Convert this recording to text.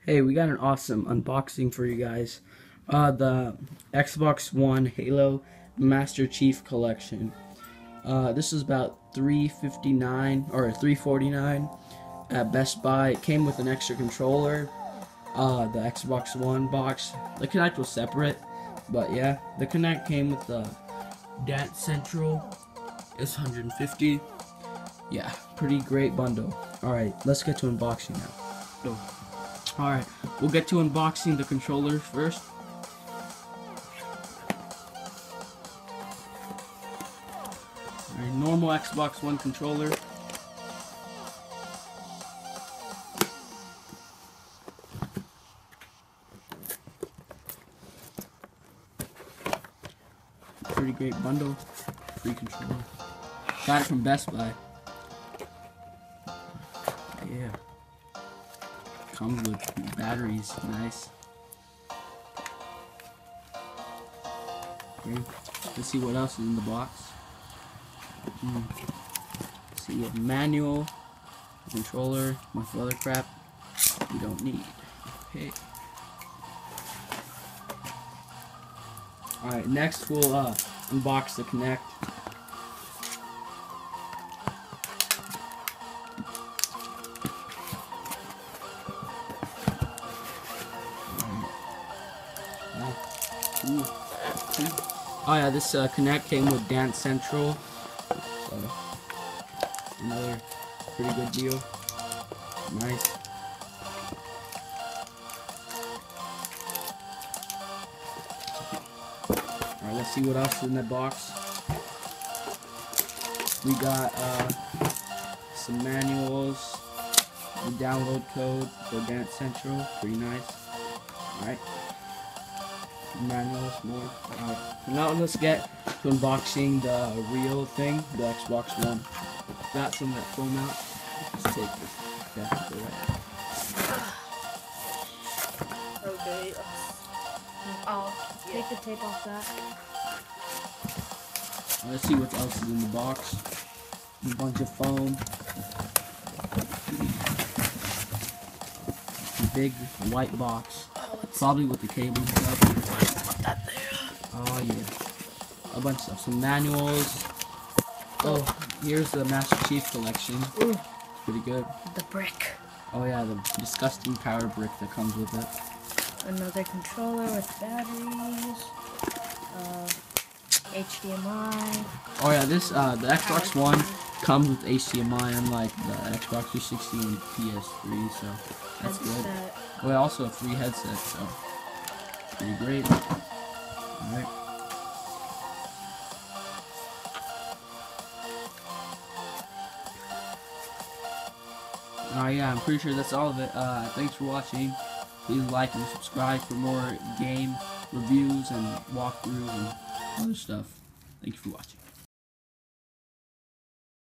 Hey, we got an awesome unboxing for you guys. The Xbox One Halo Master Chief Collection. This is about $3.59 or $3.49 at Best Buy. It came with an extra controller. The Xbox One box. The Kinect was separate, but yeah, the Kinect came with the Dance Central. It's $150. Yeah, pretty great bundle. Alright, let's get to unboxing now. Alright, we'll get to unboxing the controllers first. Alright, normal Xbox One controller. Pretty great bundle. Free controller. Got it from Best Buy. Yeah. Comes with batteries. Nice. Okay. Let's see what else is in the box. See, you have manual, controller, bunch of other crap you don't need. Okay. Alright, next we'll unbox the Kinect. Oh yeah, this Kinect came with Dance Central, so another pretty good deal. Nice. Alright, let's see what else is in the box. We got some manuals, the download code for Dance Central, pretty nice. Alright. Manuals more. Alright, so now let's get to unboxing the real thing, the Xbox One. Got some that foam out. Let's take this. Okay, Okay. I'll take the tape off that. Let's see what else is in the box. A bunch of foam. A big white box. Probably with the cable and stuff. Put that there. Oh yeah. A bunch of stuff. Some manuals. Oh, here's the Master Chief Collection. Ooh. It's pretty good. The brick. Oh yeah, the disgusting power brick that comes with it. Another controller with batteries. HDMI. Oh yeah, this the Xbox One comes with HDMI, unlike the Xbox 360 and PS3, so that's good. Oh, yeah, also a free headset, so pretty great. Alright. Yeah, I'm pretty sure that's all of it. Thanks for watching. Please like and subscribe for more game reviews and walkthroughs and other stuff. Thank you for watching.